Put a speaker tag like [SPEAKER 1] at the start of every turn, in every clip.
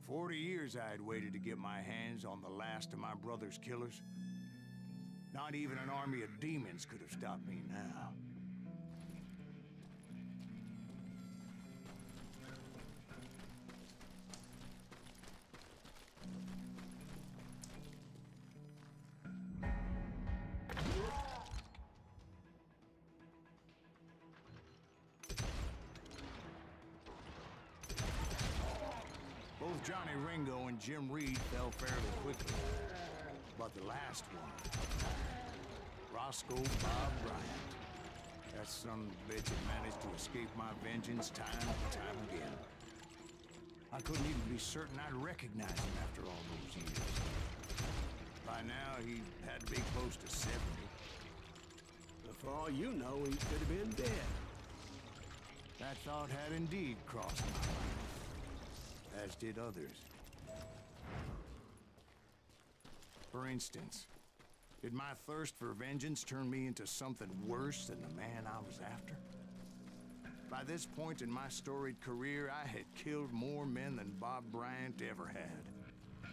[SPEAKER 1] 40 years I had waited to get my hands on the last of my brother's killers. Not even an army of demons could have stopped me now. Both Johnny Ringo and Jim Reed fell fairly quickly. But the last one, Roscoe Bob Bryant, that son of a bitch had managed to escape my vengeance time and time again. I couldn't even be certain I'd recognize him after all those years. By now, he had to be close to 70.
[SPEAKER 2] But for all you know, he could have been dead.
[SPEAKER 1] That thought had indeed crossed my mind, as did others. For instance, did my thirst for vengeance turn me into something worse than the man I was after? By this point in my storied career, I had killed more men than Bob Bryant ever had.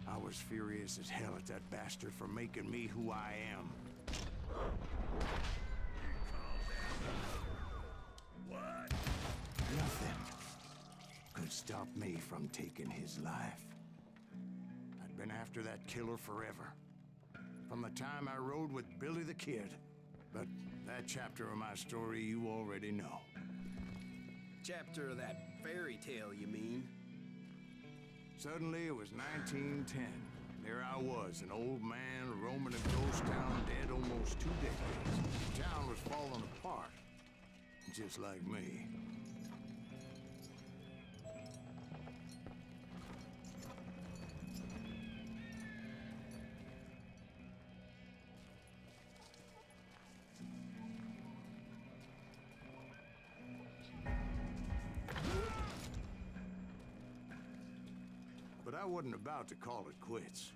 [SPEAKER 1] I was furious as hell at that bastard for making me who I am.
[SPEAKER 2] What?
[SPEAKER 1] Nothing could stop me from taking his life. I'd been after that killer forever. From the time I rode with Billy the Kid. But that chapter of my story you already know.
[SPEAKER 2] Chapter of that fairy tale, you mean?
[SPEAKER 1] Suddenly, it was 1910. There I was, an old man roaming a ghost town dead almost 2 decades. The town was falling apart, just like me. But I wasn't about to call it quits.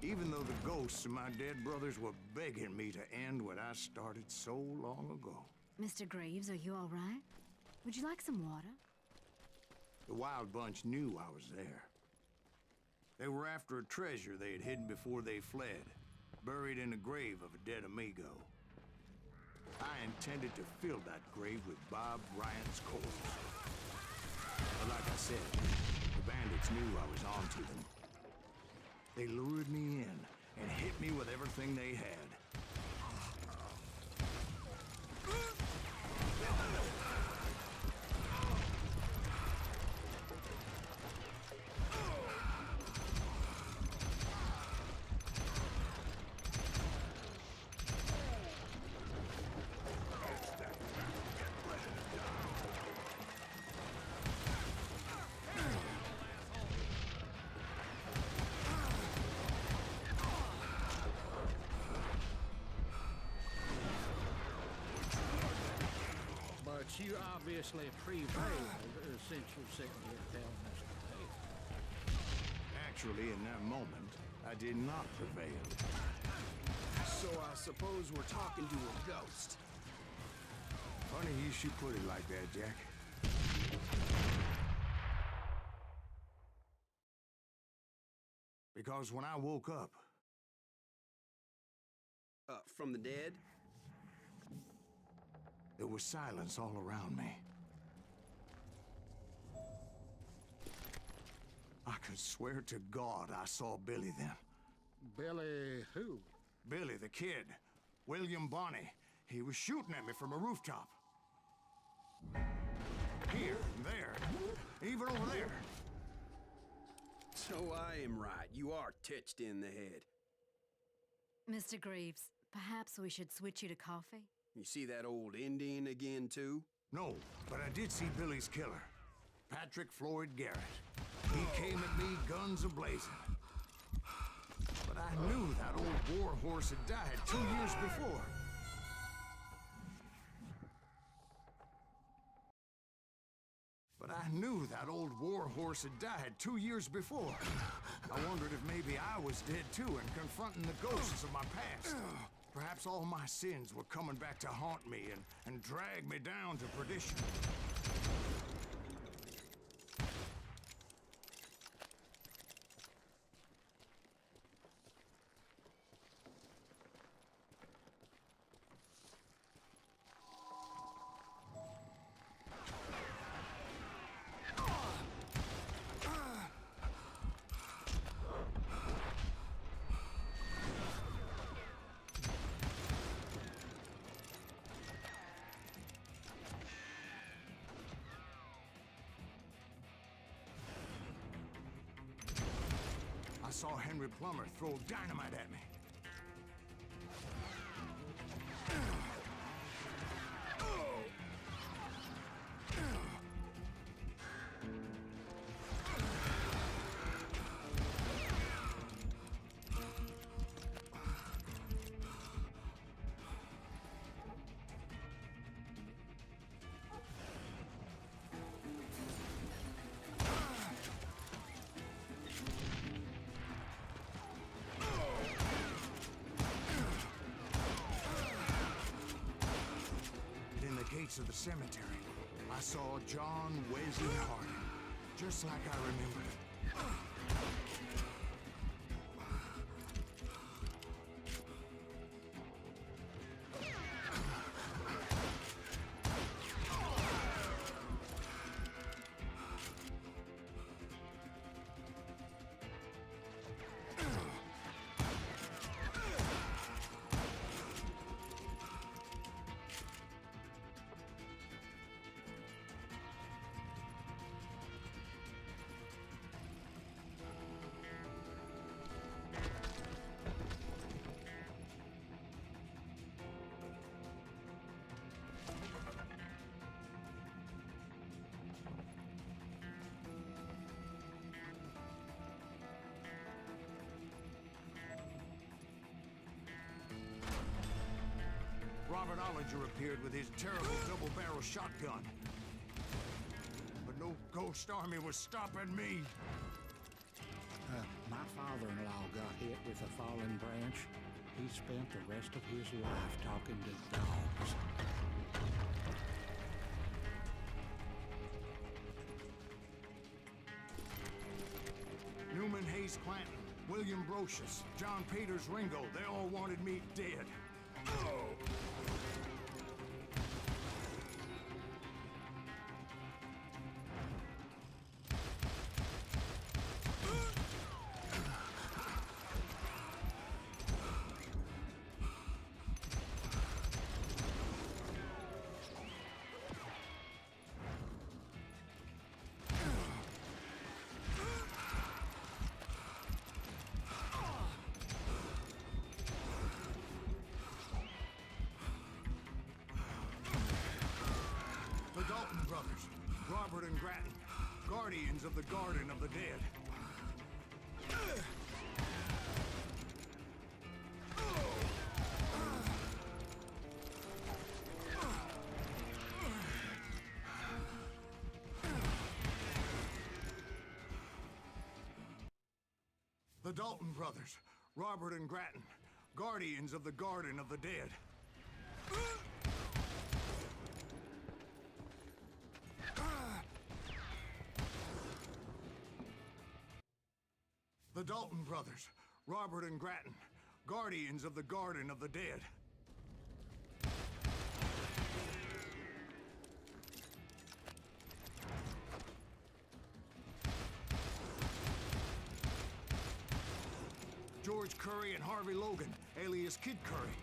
[SPEAKER 1] Even though the ghosts of my dead brothers were begging me to end what I started so long ago.
[SPEAKER 3] Mr. Graves, are you all right? Would you like some water?
[SPEAKER 1] The Wild Bunch knew I was there. They were after a treasure they had hidden before they fled, buried in the grave of a dead amigo. I intended to fill that grave with Bob Bryant's corpse. But like I said, the bandits knew I was on to them. They lured me in and hit me with everything they had.
[SPEAKER 4] But you obviously prevailed since you're sitting here telling us today.
[SPEAKER 1] Actually, in that moment, I did not prevail.
[SPEAKER 2] So I suppose we're talking to a ghost.
[SPEAKER 1] Funny you should put it like that, Jack. Because when I woke up...
[SPEAKER 2] From the dead?
[SPEAKER 1] There was silence all around me. I could swear to God I saw Billy then.
[SPEAKER 4] Billy who?
[SPEAKER 1] Billy the Kid. William Bonney. He was shooting at me from a rooftop. Here, there, even over there.
[SPEAKER 2] So I am right. You are titched in the head.
[SPEAKER 3] Mr. Graves, perhaps we should switch you to coffee?
[SPEAKER 2] You see that old Indian again, too?
[SPEAKER 1] No, but I did see Billy's killer. Patrick Floyd Garrett. He came at me guns a-blazing. But I knew that old war horse had died 2 years before. But I knew that old war horse had died 2 years before. I wondered if maybe I was dead too and confronting the ghosts of my past. Perhaps all my sins were coming back to haunt me and drag me down to perdition. I saw Henry Plummer throw dynamite at me. Gates of the cemetery, I saw John Wesley Harding, just like I remembered it. Robert Ollinger appeared with his terrible double-barrel shotgun. But no ghost army was stopping me.
[SPEAKER 4] My father-in-law got hit with a fallen branch. He spent the rest of his life talking to dogs.
[SPEAKER 1] Newman Hayes Clanton, William Brocious, John Peters Ringo, they all wanted me dead. The Dalton brothers, Robert and Grattan, guardians of the Garden of the Dead. The Dalton brothers, Robert and Grattan, guardians of the Garden of the Dead. The Dalton brothers, Robert and Grattan, guardians of the Garden of the Dead. George Curry and Harvey Logan, alias Kid Curry,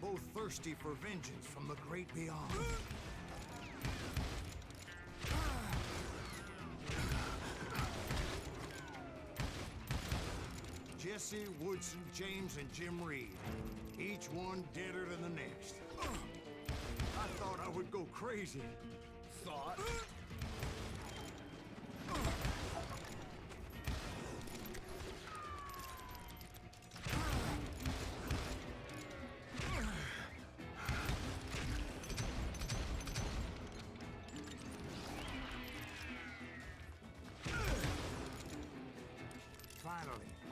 [SPEAKER 1] both thirsty for vengeance from the great beyond. Jesse, Woodson, James, and Jim Reed, each one deader than the next. I thought I would go crazy.
[SPEAKER 2] Thought?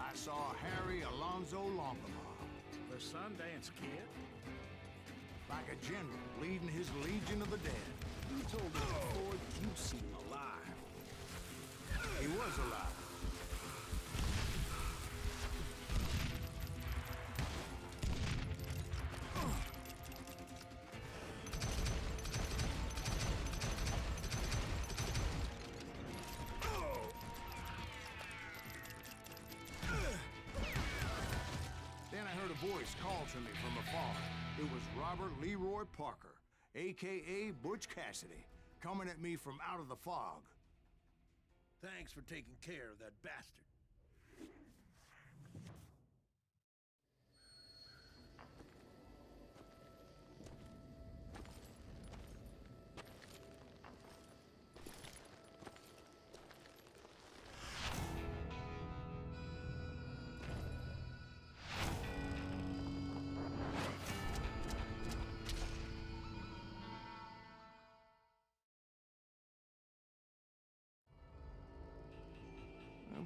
[SPEAKER 1] I saw Harry Alonzo Longamore.
[SPEAKER 4] The Sundance Kid?
[SPEAKER 1] Like a general leading his legion of the dead.
[SPEAKER 2] You told us before that you seem alive.
[SPEAKER 1] He was alive. Then I heard a voice call to me from afar. It was Robert Leroy Parker, a.k.a. Butch Cassidy, coming at me from out of the fog.
[SPEAKER 5] Thanks for taking care of that bastard.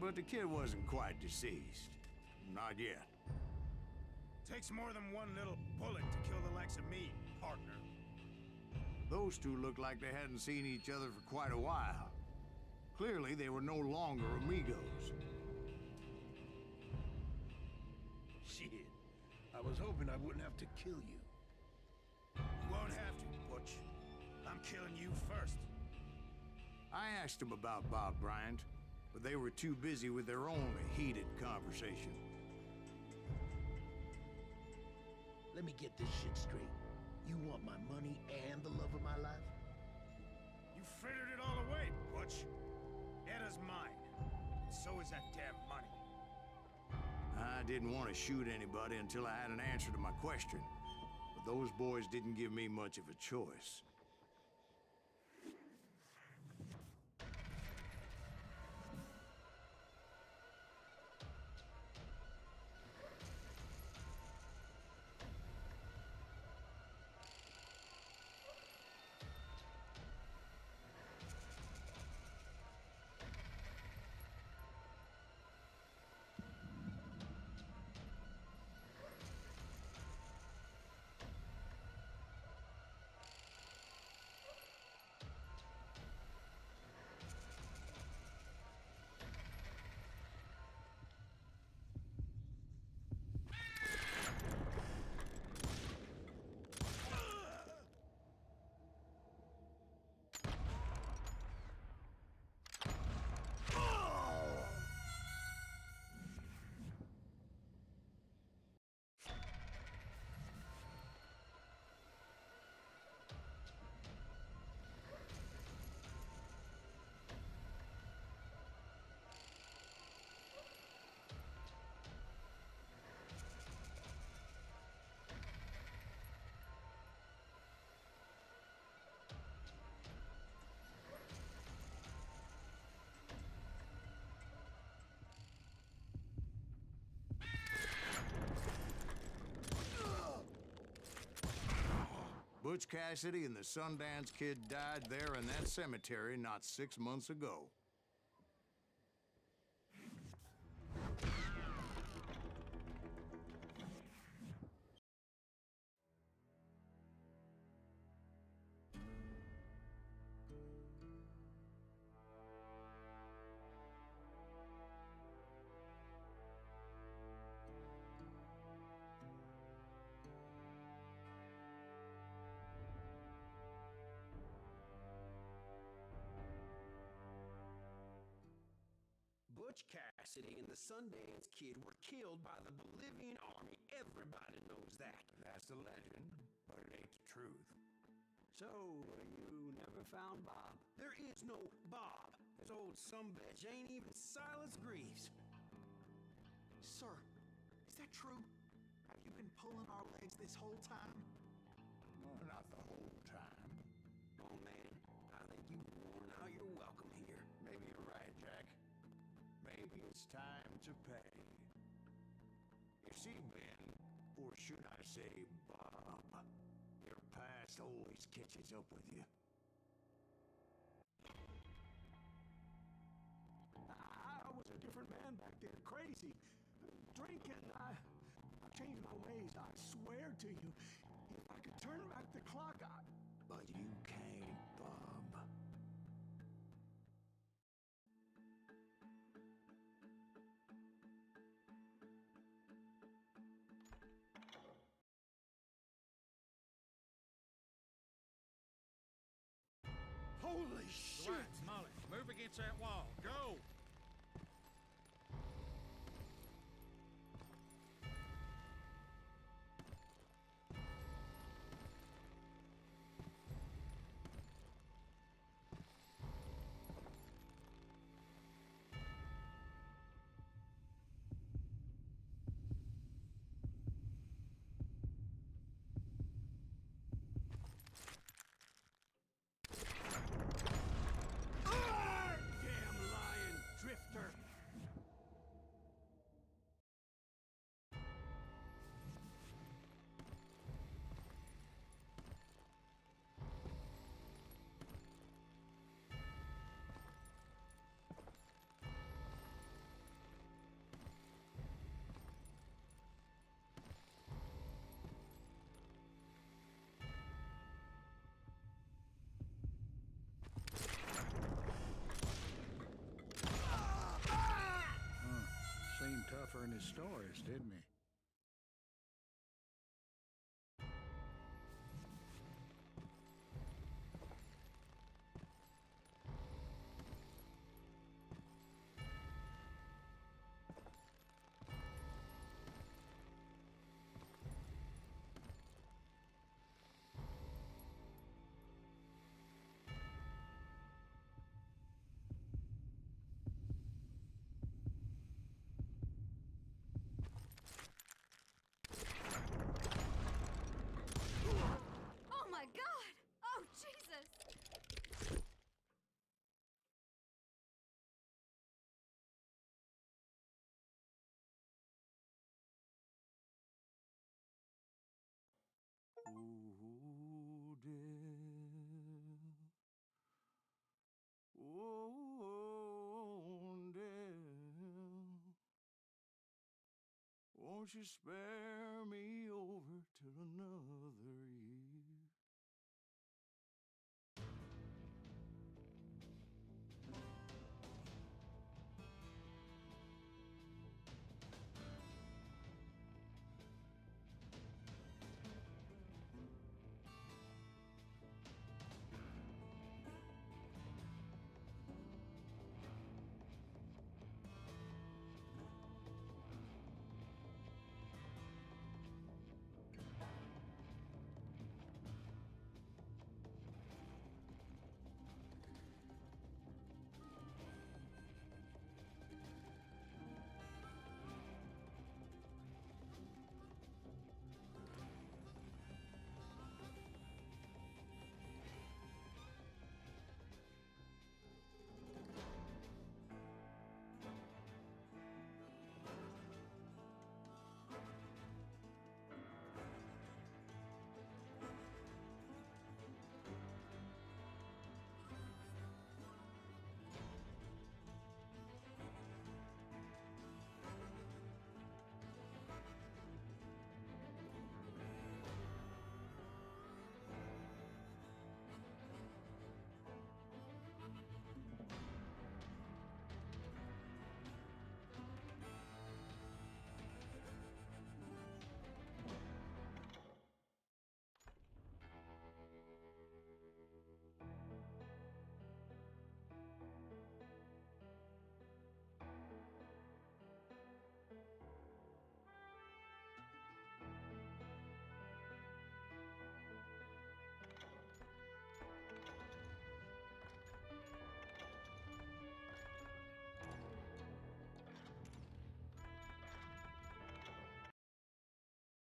[SPEAKER 1] But the kid wasn't quite deceased. Not yet.
[SPEAKER 2] Takes more than one little bullet to kill the likes of me, partner.
[SPEAKER 1] Those two looked like they hadn't seen each other for quite a while. Clearly, they were no longer amigos.
[SPEAKER 5] Shit. I was hoping I wouldn't have to kill you.
[SPEAKER 2] You won't have to, Butch. I'm killing you first.
[SPEAKER 1] I asked them about Bob Bryant, but they were too busy with their own heated conversation.
[SPEAKER 5] Let me get this shit straight. You want my money and the love of my life?
[SPEAKER 2] You frittered it all away, Butch. Etta's mine. So is that damn money.
[SPEAKER 1] I didn't want to shoot anybody until I had an answer to my question, but those boys didn't give me much of a choice. Butch Cassidy and the Sundance Kid died there in that cemetery not 6 months ago.
[SPEAKER 2] Butch Cassidy and the Sundance Kid were killed by the Bolivian army. Everybody knows that.
[SPEAKER 1] That's the legend, but it ain't the truth.
[SPEAKER 2] So, you never found Bob? There is no Bob. This old sumbitch ain't even Silas Greaves.
[SPEAKER 6] Sir, is that true? Have you been pulling our legs this whole time?
[SPEAKER 1] Well, not the whole time.
[SPEAKER 2] Oh, man, I think you've worn out your welcome here.
[SPEAKER 1] Maybe you're right, Jack. Maybe it's time to pay. You see, Ben, or should I say Bob, your past always catches up with you.
[SPEAKER 2] I was a different man back then, crazy. change my ways. I swear to you, if I could turn back the clock,
[SPEAKER 1] But you can't, Bob.
[SPEAKER 2] Holy shit!
[SPEAKER 4] Right, Molly, move against that wall. Go!
[SPEAKER 2] Damn lion drifter!
[SPEAKER 4] Seemed tougher in his stories, didn't he?
[SPEAKER 3] Oh my god! Oh, Jesus!
[SPEAKER 1] Oh, dear. Oh, dear. Won't you spare me over till another year?